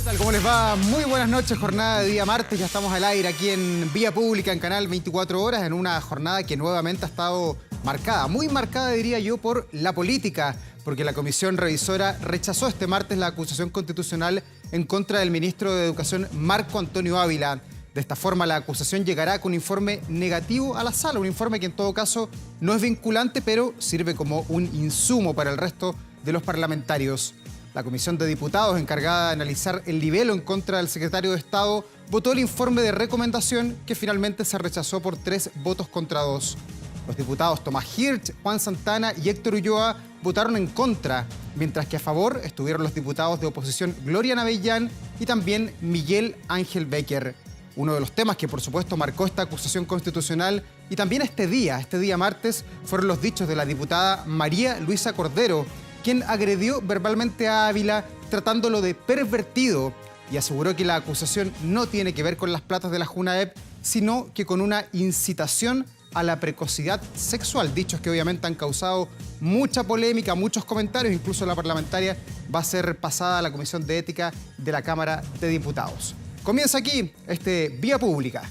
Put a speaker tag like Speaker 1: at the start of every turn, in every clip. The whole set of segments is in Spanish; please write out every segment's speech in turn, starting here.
Speaker 1: tal? ¿Cómo les va? Muy buenas noches, jornada de día martes. Ya estamos al aire aquí en Vía Pública, en Canal 24 Horas, en una jornada que nuevamente ha estado marcada, muy marcada diría yo, por la política, porque la Comisión Revisora rechazó este martes la acusación constitucional en contra del ministro de Educación, Marco Antonio Ávila. De esta forma, la acusación llegará con un informe negativo a la sala, un informe que en todo caso no es vinculante, pero sirve como un insumo para el resto de los parlamentarios. La Comisión de Diputados, encargada de analizar el libelo en contra del secretario de Estado, votó el informe de recomendación que finalmente se rechazó por 3 votos contra 2. Los diputados Tomás Hirsch, Juan Santana y Héctor Ulloa votaron en contra, mientras que a favor estuvieron los diputados de oposición Gloria Navellán y también Miguel Ángel Becker. Uno de los temas que por supuesto marcó esta acusación constitucional y también este día martes, fueron los dichos de la diputada María Luisa Cordero, quien agredió verbalmente a Ávila tratándolo de pervertido y aseguró que la acusación no tiene que ver con las platas de la Junaep, sino que con una incitación a la precocidad sexual. Dichos que obviamente han causado mucha polémica, muchos comentarios, incluso la parlamentaria va a ser pasada a la Comisión de Ética de la Cámara de Diputados. Comienza aquí Vía Pública.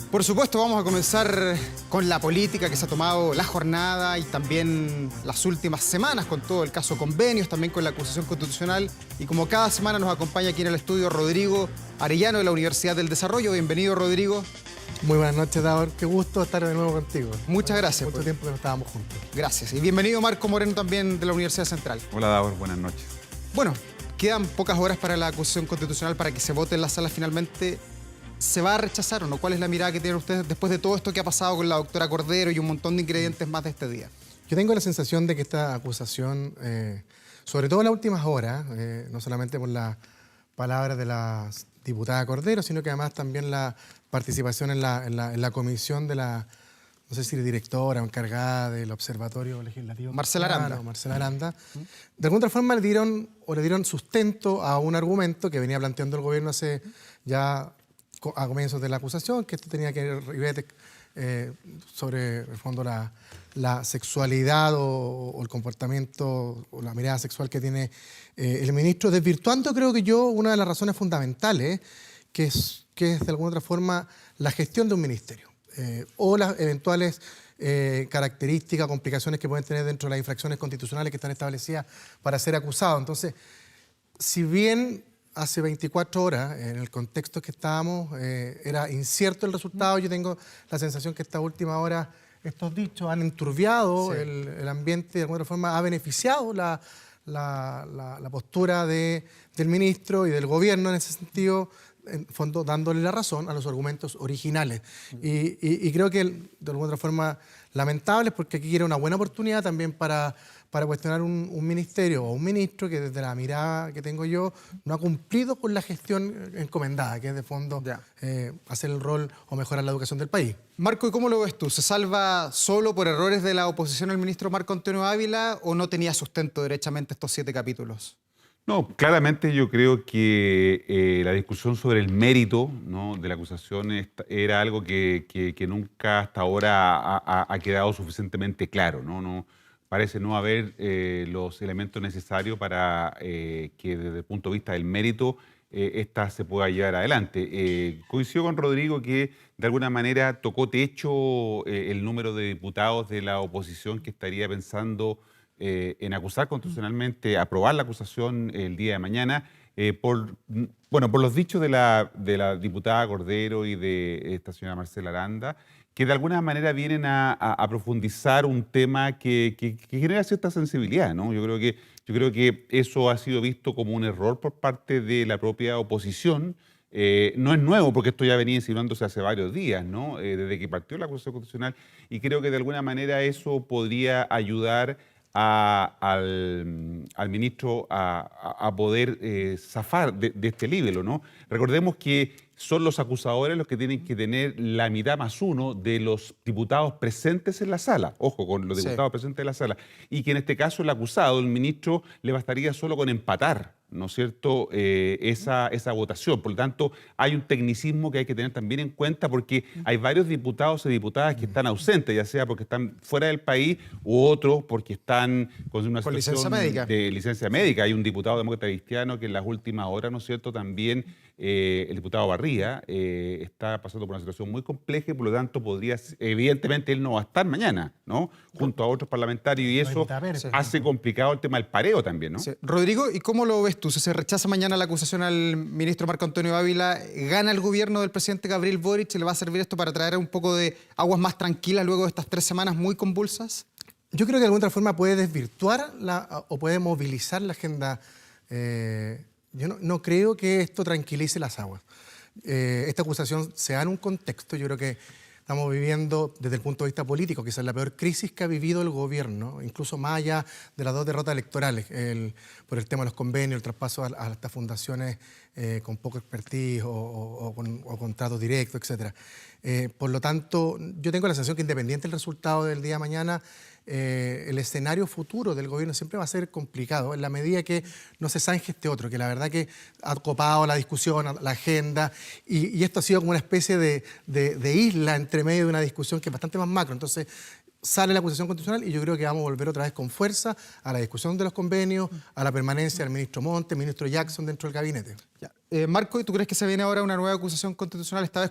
Speaker 1: Por supuesto, vamos a comenzar con la política que se ha tomado la jornada y también las últimas semanas con todo el caso Convenios, también con la acusación constitucional. Y como cada semana nos acompaña aquí en el estudio Rodrigo Arellano de la Universidad del Desarrollo. Bienvenido, Rodrigo.
Speaker 2: Muy buenas noches, Davor. Qué gusto estar de nuevo contigo.
Speaker 1: Muchas gracias.
Speaker 2: Mucho tiempo que no estábamos juntos.
Speaker 1: Gracias. Y bienvenido, Marco Moreno, también de la Universidad Central.
Speaker 3: Hola, Davor. Buenas noches.
Speaker 1: Bueno, quedan pocas horas para la acusación constitucional para que se vote en la sala finalmente. ¿Se va a rechazar o no? ¿Cuál es la mirada que tienen ustedes después de todo esto que ha pasado con la doctora Cordero y un montón de ingredientes más de este día?
Speaker 2: Yo tengo la sensación de que esta acusación, sobre todo en las últimas horas, no solamente por las palabras de la diputada Cordero, sino que además también la participación en la comisión de la, no sé si directora o encargada del Observatorio Legislativo.
Speaker 1: Marcela Aranda.
Speaker 2: Marcela Aranda. De alguna forma le dieron sustento a un argumento que venía planteando el gobierno hace ya a comienzos de la acusación, que esto tenía que ver sobre, en el fondo, la sexualidad o el comportamiento o la mirada sexual que tiene el ministro, desvirtuando, creo que yo, una de las razones fundamentales, que es de alguna otra forma la gestión de un ministerio o las eventuales características, complicaciones que pueden tener dentro de las infracciones constitucionales que están establecidas para ser acusado. Entonces, si bien hace 24 horas, en el contexto que estábamos, era incierto el resultado, yo tengo la sensación que esta última hora estos dichos han enturbiado el ambiente, de alguna forma ha beneficiado la postura del ministro y del gobierno en ese sentido, en fondo dándole la razón a los argumentos originales. Y creo que de alguna otra forma lamentable, porque aquí quiere una buena oportunidad también para cuestionar un ministerio o un ministro que desde la mirada que tengo yo no ha cumplido con la gestión encomendada, que es de fondo hacer el rol o mejorar la educación del país.
Speaker 1: Marco, ¿y cómo lo ves tú? ¿Se salva solo por errores de la oposición al ministro Marco Antonio Ávila o no tenía sustento derechamente estos 7 capítulos?
Speaker 3: No, claramente yo creo que la discusión sobre el mérito, ¿no?, de la acusación era algo que nunca hasta ahora ha quedado suficientemente claro, ¿no? No parece no haber los elementos necesarios para que desde el punto de vista del mérito esta se pueda llevar adelante. Coincido con Rodrigo que de alguna manera tocó techo el número de diputados de la oposición que estaría pensando en acusar constitucionalmente, aprobar la acusación el día de mañana, por los dichos de la diputada Cordero y de esta señora Marcela Aranda, que de alguna manera vienen a profundizar un tema que genera cierta sensibilidad, ¿no? Yo creo que eso ha sido visto como un error por parte de la propia oposición. No es nuevo, porque esto ya venía insinuándose hace varios días, ¿no? Desde que partió la acusación constitucional, y creo que de alguna manera eso podría ayudar al ministro a poder zafar de este libelo, ¿no? Recordemos que son los acusadores los que tienen que tener la mitad más uno de los diputados presentes en la sala. Ojo, con los diputados presentes en la sala. Y que en este caso el acusado, el ministro, le bastaría solo con empatar ¿no es cierto?, esa votación. Por lo tanto, hay un tecnicismo que hay que tener también en cuenta porque hay varios diputados y diputadas que están ausentes, ya sea porque están fuera del país u otros porque están con una
Speaker 1: Con
Speaker 3: situación
Speaker 1: licencia médica.
Speaker 3: de licencia médica. Hay un diputado demócrata cristiano que en las últimas horas, ¿no es cierto?, también el diputado Barría está pasando por una situación muy compleja y por lo tanto evidentemente él no va a estar mañana, ¿no?, junto a otros parlamentarios y eso hace complicado el tema del pareo también, ¿no?
Speaker 1: Sí. Rodrigo, ¿y cómo lo ves tú? Si se rechaza mañana la acusación al ministro Marco Antonio Ávila, ¿gana el gobierno del presidente Gabriel Boric? ¿Le va a servir esto para traer un poco de aguas más tranquilas luego de estas 3 semanas muy convulsas?
Speaker 2: Yo creo que de alguna otra forma puede desvirtuar o puede movilizar la agenda. Yo no creo que esto tranquilice las aguas. Esta acusación se da en un contexto, yo creo que estamos viviendo desde el punto de vista político, quizás la peor crisis que ha vivido el gobierno, incluso más allá de las 2 derrotas electorales, por el tema de los convenios, el traspaso a estas fundaciones con poco expertise o con trato directo, etc. Por lo tanto, yo tengo la sensación que independiente del resultado del día de mañana, el escenario futuro del gobierno siempre va a ser complicado en la medida que no se zanje este otro, que la verdad que ha copado la discusión, la agenda, y esto ha sido como una especie de isla entre medio de una discusión que es bastante más macro. Entonces, sale la acusación constitucional y yo creo que vamos a volver otra vez con fuerza a la discusión de los convenios, a la permanencia del ministro Montes, ministro Jackson dentro del gabinete.
Speaker 1: Ya. Marco, ¿y tú crees que se viene ahora una nueva acusación constitucional, esta vez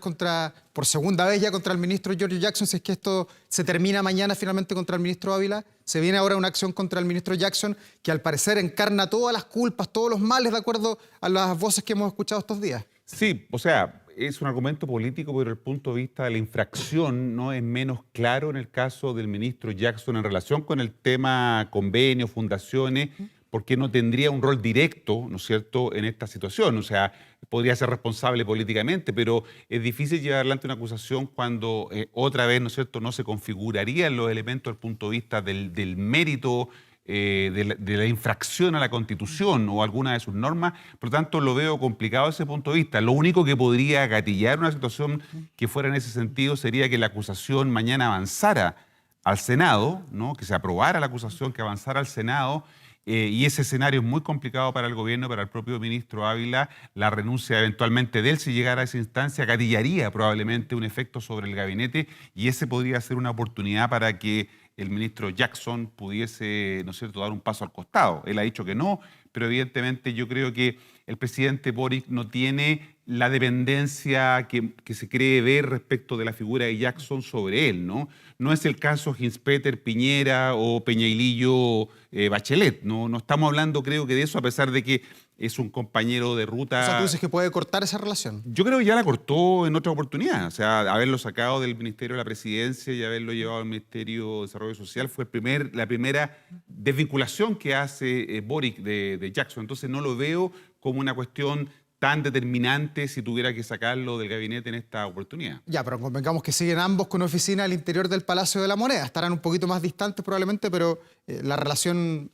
Speaker 1: por segunda vez ya contra el ministro Giorgio Jackson, si es que esto se termina mañana finalmente contra el ministro Ávila? Se viene ahora una acción contra el ministro Jackson que al parecer encarna todas las culpas, todos los males, de acuerdo a las voces que hemos escuchado estos días.
Speaker 3: Sí, o sea, es un argumento político, pero desde el punto de vista de la infracción no es menos claro en el caso del ministro Jackson en relación con el tema convenios, fundaciones, porque no tendría un rol directo, ¿no es cierto?, en esta situación. O sea, podría ser responsable políticamente, pero es difícil llevar adelante una acusación cuando otra vez, ¿no es cierto?, no se configurarían los elementos desde el punto de vista del mérito, de la infracción a la Constitución o alguna de sus normas. Por lo tanto, lo veo complicado desde ese punto de vista. Lo único que podría gatillar una situación que fuera en ese sentido sería que la acusación mañana avanzara al Senado, ¿no?, que se aprobara la acusación, que avanzara al Senado, y ese escenario es muy complicado para el gobierno, para el propio ministro Ávila. La renuncia eventualmente de él, si llegara a esa instancia, gatillaría probablemente un efecto sobre el gabinete y ese podría ser una oportunidad para que el ministro Jackson pudiese, ¿no es cierto?, dar un paso al costado. Él ha dicho que no, pero evidentemente yo creo que el presidente Boric no tiene la dependencia que se cree ver respecto de la figura de Jackson sobre él, ¿no? No es el caso Ginspeter, Piñera o Peñailillo, Bachelet. No estamos hablando, creo que de eso, a pesar de que es un compañero de ruta.
Speaker 1: O sea, tú dices que puede cortar esa relación.
Speaker 3: Yo creo que ya la cortó en otra oportunidad. O sea, haberlo sacado del Ministerio de la Presidencia y haberlo llevado al Ministerio de Desarrollo Social fue la primera desvinculación que hace Boric de Jackson. Entonces no lo veo como una cuestión tan determinante si tuviera que sacarlo del gabinete en esta oportunidad.
Speaker 1: Ya, pero convengamos que siguen ambos con oficina al interior del Palacio de la Moneda. Estarán un poquito más distantes probablemente, pero la relación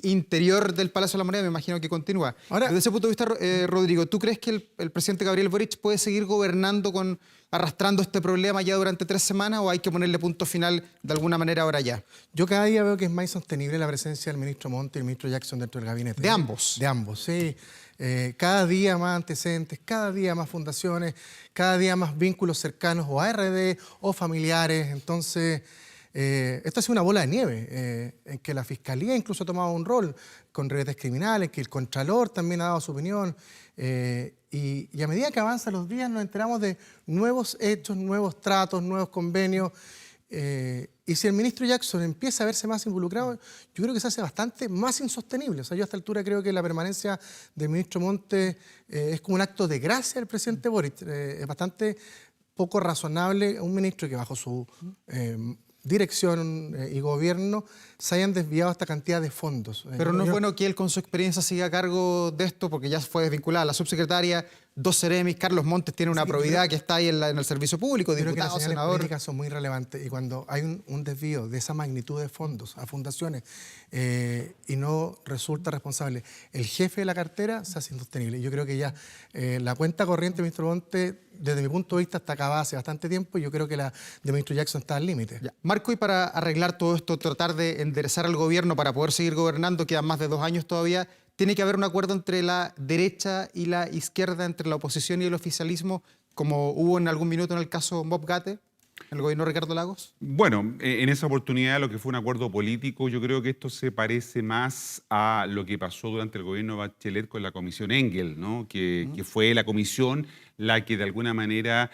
Speaker 1: interior del Palacio de la Moneda me imagino que continúa. Ahora, desde ese punto de vista, Rodrigo, ¿tú crees que el presidente Gabriel Boric puede seguir gobernando arrastrando este problema ya durante 3 semanas o hay que ponerle punto final de alguna manera ahora ya?
Speaker 2: Yo cada día veo que es más insostenible la presencia del ministro Montes y el ministro Jackson dentro del gabinete.
Speaker 1: ¿De ambos?
Speaker 2: De ambos, sí. Cada día más antecedentes, cada día más fundaciones, cada día más vínculos cercanos o a RD o familiares. Entonces, esto ha sido una bola de nieve en que la Fiscalía incluso ha tomado un rol con redes criminales, que el Contralor también ha dado su opinión. Y a medida que avanzan los días nos enteramos de nuevos hechos, nuevos tratos, nuevos convenios. Y si el ministro Jackson empieza a verse más involucrado, yo creo que se hace bastante más insostenible. O sea, yo a esta altura creo que la permanencia del ministro Montes es como un acto de gracia del presidente Boric. Es bastante poco razonable un ministro que bajo su dirección y gobierno se hayan desviado esta cantidad de fondos.
Speaker 1: Pero no es bueno que él con su experiencia siga a cargo de esto porque ya fue desvinculada la subsecretaria, 2 seremis, Carlos Montes tiene una probidad que está ahí en el servicio público, diputado,
Speaker 2: que las señales
Speaker 1: senador.
Speaker 2: Políticas son muy relevantes y cuando hay un desvío de esa magnitud de fondos a fundaciones y no resulta responsable el jefe de la cartera, se hace insostenible. Yo creo que ya la cuenta corriente del ministro Montes, desde mi punto de vista, está acabada hace bastante tiempo y yo creo que la del ministro Jackson está al límite.
Speaker 1: Marco, y para arreglar todo esto, tratar de enderezar al gobierno para poder seguir gobernando, quedan más de 2 años todavía, ¿Tiene que haber un acuerdo entre la derecha y la izquierda, entre la oposición y el oficialismo, como hubo en algún minuto en el caso Mobgate, en el gobierno de Ricardo Lagos?
Speaker 3: Bueno, en esa oportunidad lo que fue un acuerdo político, yo creo que esto se parece más a lo que pasó durante el gobierno de Bachelet con la comisión Engel, ¿no? Que fue la comisión la que de alguna manera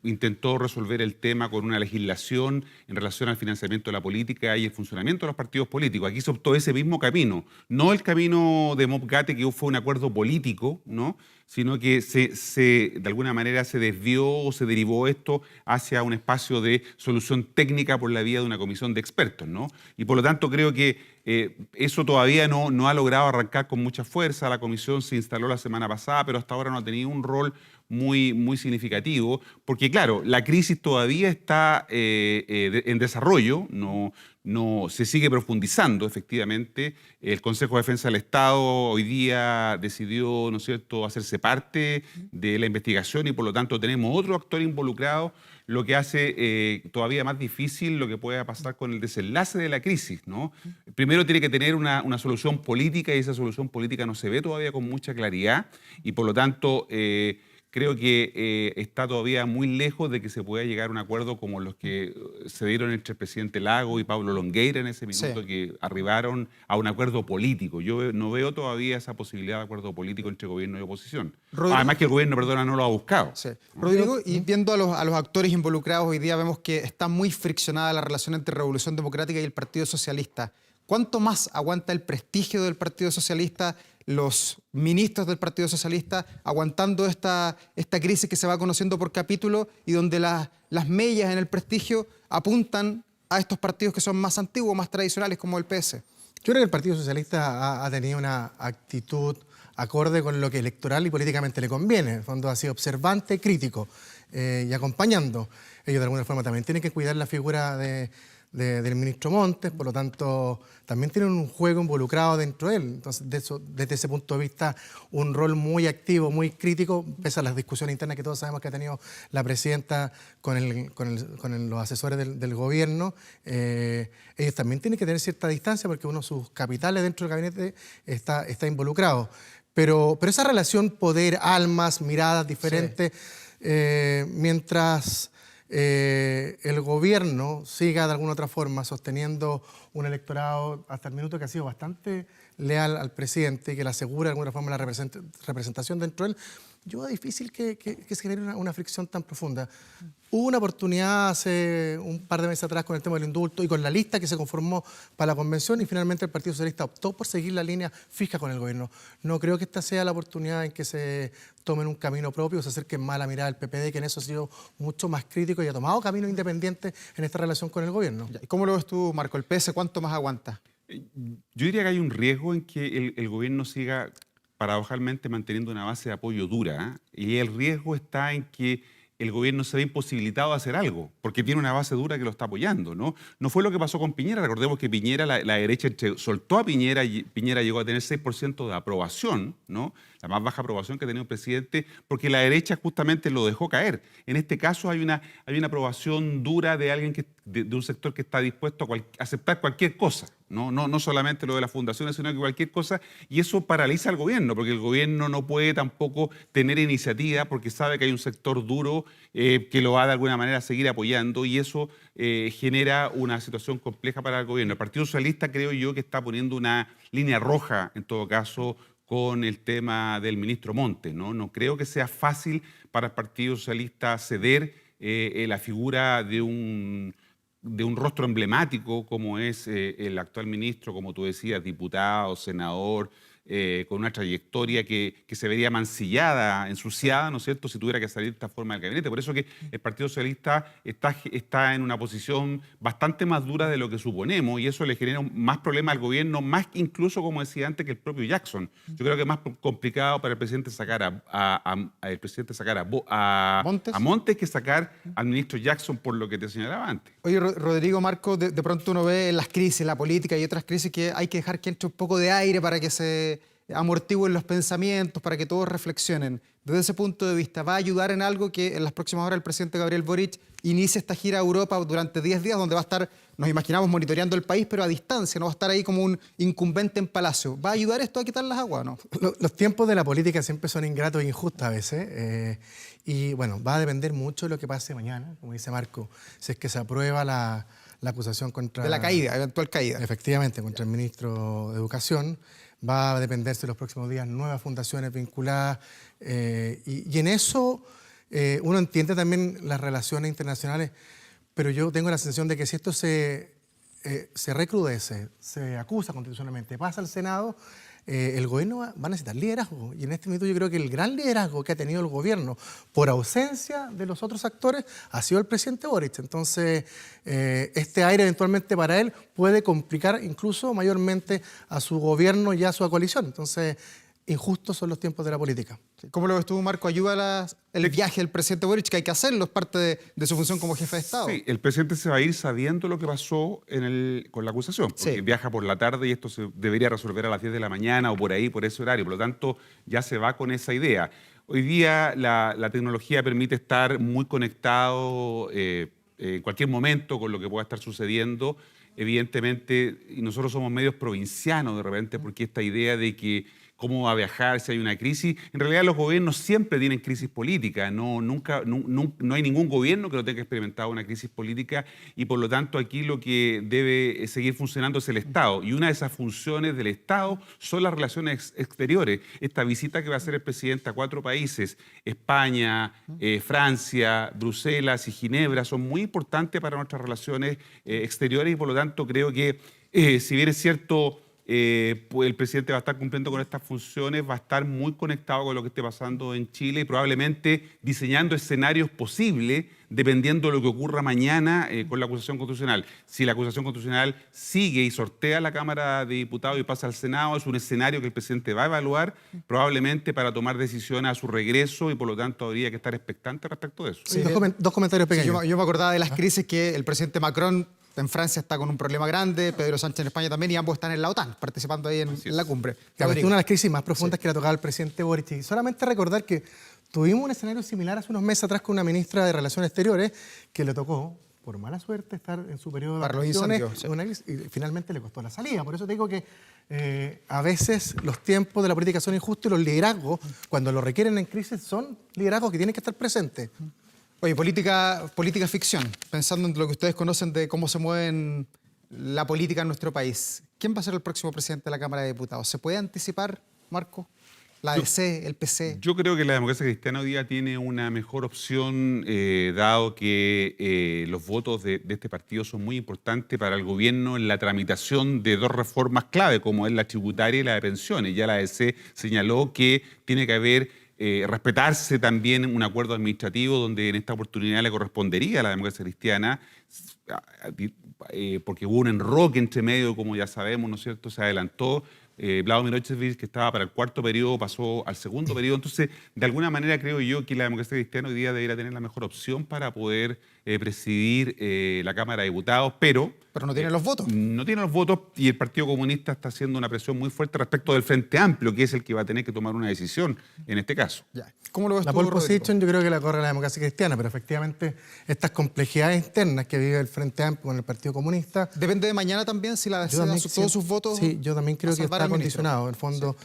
Speaker 3: intentó resolver el tema con una legislación en relación al financiamiento de la política y el funcionamiento de los partidos políticos. Aquí se optó ese mismo camino, no el camino de Mobgate, que fue un acuerdo político, ¿no? Sino que de alguna manera se desvió o se derivó esto hacia un espacio de solución técnica por la vía de una comisión de expertos, ¿no? Y por lo tanto creo que eso todavía no ha logrado arrancar con mucha fuerza. La comisión se instaló la semana pasada, pero hasta ahora no ha tenido un rol muy significativo, porque claro, la crisis todavía está en desarrollo, no se sigue profundizando efectivamente. El Consejo de Defensa del Estado hoy día decidió, ¿no es cierto?, hacerse parte de la investigación y por lo tanto tenemos otro actor involucrado, lo que hace todavía más difícil lo que pueda pasar con el desenlace de la crisis, ¿no? Primero tiene que tener una solución política y esa solución política no se ve todavía con mucha claridad y por lo tanto creo que está todavía muy lejos de que se pueda llegar a un acuerdo como los que se dieron entre el presidente Lago y Pablo Longueira en ese minuto,
Speaker 1: Sí.
Speaker 3: que arribaron a un acuerdo político. Yo no veo todavía esa posibilidad de acuerdo político entre gobierno y oposición.
Speaker 1: Rodrigo.
Speaker 3: Además que el gobierno, perdona, no lo ha buscado.
Speaker 1: Sí. Rodrigo, y viendo a los actores involucrados hoy día, vemos que está muy friccionada la relación entre Revolución Democrática y el Partido Socialista. ¿Cuánto más aguanta el prestigio del Partido Socialista, los ministros del Partido Socialista, aguantando esta crisis que se va conociendo por capítulo y donde las mellas en el prestigio apuntan a estos partidos que son más antiguos, más tradicionales, como el PS?
Speaker 2: Yo creo que el Partido Socialista ha tenido una actitud acorde con lo que electoral y políticamente le conviene. En el fondo ha sido observante, crítico y acompañando. Ellos de alguna forma también tienen que cuidar la figura del ministro Montes, por lo tanto también tienen un juego involucrado dentro de él. Entonces, desde ese punto de vista, un rol muy activo, muy crítico, pese a las discusiones internas que todos sabemos que ha tenido la presidenta con los asesores del gobierno. Ellos también tienen que tener cierta distancia porque uno de sus capitales dentro del gabinete está involucrado. Pero esa relación poder-almas, miradas diferentes, mientras el gobierno siga de alguna otra forma sosteniendo un electorado hasta el minuto que ha sido bastante leal al presidente y que le asegura de alguna forma la representación dentro de él, yo veo difícil que se genere una fricción tan profunda. Hubo una oportunidad hace un par de meses atrás con el tema del indulto y con la lista que se conformó para la convención y finalmente el Partido Socialista optó por seguir la línea fija con el gobierno. No creo que esta sea la oportunidad en que se tomen un camino propio o se acerquen más a la mirada del PPD, que en eso ha sido mucho más crítico y ha tomado caminos independientes en esta relación con el gobierno.
Speaker 1: ¿Y cómo lo ves tú, Marco? ¿El PS cuánto más aguanta?
Speaker 3: Yo diría que hay un riesgo en que el gobierno siga paradojalmente manteniendo una base de apoyo dura, ¿eh? Y el riesgo está en que el gobierno se ve imposibilitado de hacer algo, porque tiene una base dura que lo está apoyando, ¿no? No fue lo que pasó con Piñera. Recordemos que Piñera, la derecha soltó a Piñera y Piñera llegó a tener 6% de aprobación, ¿no? La más baja aprobación que ha tenido el presidente, porque la derecha justamente lo dejó caer. En este caso hay una aprobación dura de alguien de un sector que está dispuesto a aceptar cualquier cosa, no solamente lo de las fundaciones, sino que cualquier cosa, y eso paraliza al gobierno, porque el gobierno no puede tampoco tener iniciativa, porque sabe que hay un sector duro que lo va de alguna manera a seguir apoyando, y eso genera una situación compleja para el gobierno. El Partido Socialista creo yo que está poniendo una línea roja, en todo caso, con el tema del ministro Montes, ¿no? No creo que sea fácil para el Partido Socialista ceder la figura de un rostro emblemático como es el actual ministro, como tú decías, diputado, senador, con una trayectoria que se vería mancillada, ensuciada, ¿no es cierto?, si tuviera que salir de esta forma del gabinete. Por eso que el Partido Socialista está en una posición bastante más dura de lo que suponemos y eso le genera más problemas al gobierno, más incluso, como decía antes, que el propio Jackson. Yo creo que es más complicado para el presidente sacar a Montes que sacar al ministro Jackson, por lo que te señalaba antes.
Speaker 1: Oye, Rodrigo, Marco, de pronto uno ve en las crisis, la política y otras crisis que hay que dejar que entre un poco de aire para que se amortigüen los pensamientos, para que todos reflexionen. desde ese punto de vista, ¿va a ayudar en algo que en las próximas horas el presidente Gabriel Boric inicie esta gira a Europa durante 10 días, donde va a estar, nos imaginamos, monitoreando el país, pero a distancia, no va a estar ahí como un incumbente en Palacio? ¿Va a ayudar esto a quitar las aguas o no?
Speaker 2: Los tiempos de la política siempre son ingratos e injustos a veces. Y bueno, va a depender mucho de lo que pase mañana, como dice Marco, si es que se aprueba la acusación contra...
Speaker 1: De la caída, eventual caída.
Speaker 2: Efectivamente, contra el ministro de Educación. Va a dependerse en los próximos días nuevas fundaciones vinculadas. Y en eso uno entiende también las relaciones internacionales, pero yo tengo la sensación de que si esto se recrudece, se acusa constitucionalmente, pasa al Senado, el gobierno va a necesitar liderazgo. Y en este momento yo creo que el gran liderazgo que ha tenido el gobierno por ausencia de los otros actores ha sido el presidente Boric. Entonces, este aire eventualmente para él puede complicar incluso mayormente a su gobierno y a su coalición. Entonces, injustos son los tiempos de la política.
Speaker 1: ¿Cómo lo ves tú, Marco? ¿Ayuda el viaje del presidente Boric, que hay que hacerlo, es parte de su función como jefe de Estado?
Speaker 3: Sí, el presidente se va a ir sabiendo lo que pasó con la acusación, porque viaja por la tarde y esto se debería resolver a las 10 de la mañana o por ahí, por ese horario. Por lo tanto, ya se va con esa idea. Hoy día la tecnología permite estar muy conectado en cualquier momento con lo que pueda estar sucediendo. Evidentemente, y nosotros somos medios provincianos de repente, porque esta idea de que cómo va a viajar si hay una crisis. En realidad los gobiernos siempre tienen crisis política, no hay ningún gobierno que no tenga experimentado una crisis política y por lo tanto aquí lo que debe seguir funcionando es el Estado. Y una de esas funciones del Estado son las relaciones exteriores. Esta visita que va a hacer el presidente a 4 países, España, Francia, Bruselas y Ginebra, son muy importantes para nuestras relaciones exteriores y por lo tanto creo que si bien es cierto... pues el presidente va a estar cumpliendo con estas funciones, va a estar muy conectado con lo que esté pasando en Chile y probablemente diseñando escenarios posibles dependiendo de lo que ocurra mañana con la acusación constitucional. Si la acusación constitucional sigue y sortea la Cámara de Diputados y pasa al Senado, es un escenario que el presidente va a evaluar probablemente para tomar decisiones a su regreso y por lo tanto habría que estar expectante respecto de eso.
Speaker 2: Sí, dos comentarios pequeños.
Speaker 1: Sí, yo me acordaba de las crisis que el presidente Macron en Francia está con un problema grande, Pedro Sánchez en España también, y ambos están en la OTAN, participando ahí en la cumbre.
Speaker 2: Claro, es una de las crisis más profundas que le ha tocado al presidente Boric. Y solamente recordar que tuvimos un escenario similar hace unos meses atrás con una ministra de Relaciones Exteriores que le tocó, por mala suerte, estar en su periodo de vacaciones y finalmente le costó la salida. Por eso te digo que a veces los tiempos de la política son injustos y los liderazgos, cuando lo requieren en crisis, son liderazgos que tienen que estar presentes.
Speaker 1: Oye, política ficción, pensando en lo que ustedes conocen de cómo se mueve la política en nuestro país. ¿Quién va a ser el próximo presidente de la Cámara de Diputados? ¿Se puede anticipar, Marco? ¿La DC, el PC?
Speaker 3: Yo creo que la democracia cristiana hoy día tiene una mejor opción, dado que los votos de este partido son muy importantes para el gobierno en la tramitación de 2 reformas clave, como es la tributaria y la de pensiones. Ya la DC señaló que tiene que haber respetarse también un acuerdo administrativo donde en esta oportunidad le correspondería a la democracia cristiana, porque hubo un enroque entre medio, como ya sabemos, ¿no es cierto? Se adelantó. Vlado Milošević, que estaba para el 4º periodo, pasó al 2º periodo. Entonces, de alguna manera creo yo que la democracia cristiana hoy día debería tener la mejor opción para poder presidir la Cámara de Diputados, pero
Speaker 1: no tiene los votos.
Speaker 3: No tiene los votos y el Partido Comunista está haciendo una presión muy fuerte respecto del Frente Amplio, que es el que va a tener que tomar una decisión en este caso.
Speaker 1: Ya. ¿Cómo lo ves
Speaker 2: la
Speaker 1: tú,
Speaker 2: pole
Speaker 1: Rodrigo?
Speaker 2: position yo creo que la corre la democracia cristiana, pero efectivamente estas complejidades internas que vive el Frente Amplio con el Partido Comunista...
Speaker 1: ¿Depende de mañana también si la DC da todos sus votos?
Speaker 2: Sí, yo también creo que está condicionado. En el fondo,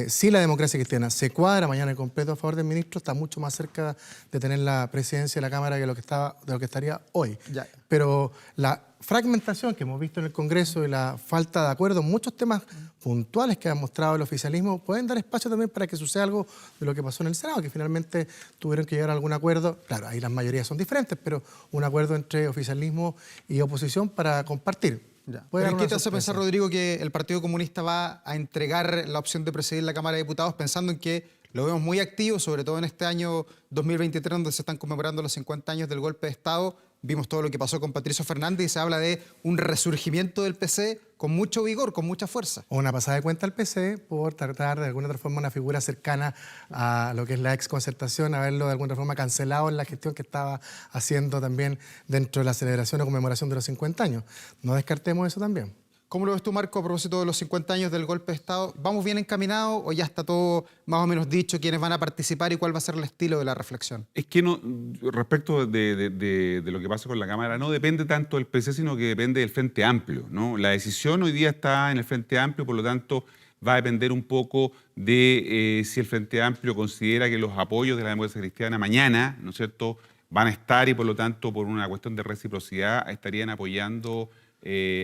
Speaker 2: si la democracia cristiana se cuadra mañana en completo a favor del ministro, está mucho más cerca de tener la presidencia de la Cámara que de lo que estaría hoy.
Speaker 1: Ya.
Speaker 2: Pero la fragmentación que hemos visto en el Congreso y la falta de acuerdo en muchos temas puntuales que ha mostrado el oficialismo pueden dar espacio también para que suceda algo de lo que pasó en el Senado, que finalmente tuvieron que llegar a algún acuerdo. Claro, ahí las mayorías son diferentes, pero un acuerdo entre oficialismo y oposición para compartir.
Speaker 1: ¿Pero qué te hace pensar, Rodrigo, que el Partido Comunista va a entregar la opción de presidir la Cámara de Diputados pensando en que lo vemos muy activo, sobre todo en este año 2023, donde se están conmemorando los 50 años del golpe de Estado? Vimos todo lo que pasó con Patricio Fernández y se habla de un resurgimiento del PC con mucho vigor, con mucha fuerza.
Speaker 2: O una pasada de cuenta al PC por tratar de alguna otra forma una figura cercana a lo que es la exconcertación, haberlo de alguna forma cancelado en la gestión que estaba haciendo también dentro de la celebración o conmemoración de los 50 años. No descartemos eso también.
Speaker 1: ¿Cómo lo ves tú, Marco, a propósito de los 50 años del golpe de Estado? ¿Vamos bien encaminados o ya está todo más o menos dicho quiénes van a participar y cuál va a ser el estilo de la reflexión?
Speaker 3: Es que no, respecto de lo que pasa con la Cámara, no depende tanto del PC, sino que depende del Frente Amplio, ¿no? La decisión hoy día está en el Frente Amplio, por lo tanto va a depender un poco de si el Frente Amplio considera que los apoyos de la democracia cristiana mañana, ¿no es cierto?, van a estar y por lo tanto por una cuestión de reciprocidad estarían apoyando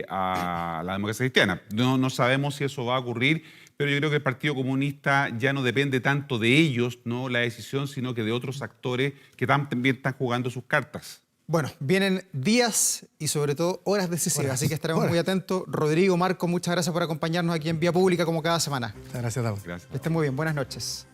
Speaker 3: a la democracia cristiana. No sabemos si eso va a ocurrir, pero yo creo que el Partido Comunista ya no depende tanto de ellos, ¿no?, la decisión, sino que de otros actores que también están jugando sus cartas.
Speaker 1: Bueno, vienen días y sobre todo horas decisivas, así que estaremos muy atentos. Rodrigo, Marco, muchas gracias por acompañarnos aquí en Vía Pública como cada semana.
Speaker 2: Muchas gracias, Tavo.
Speaker 3: Gracias.
Speaker 1: Que estén muy bien, buenas noches.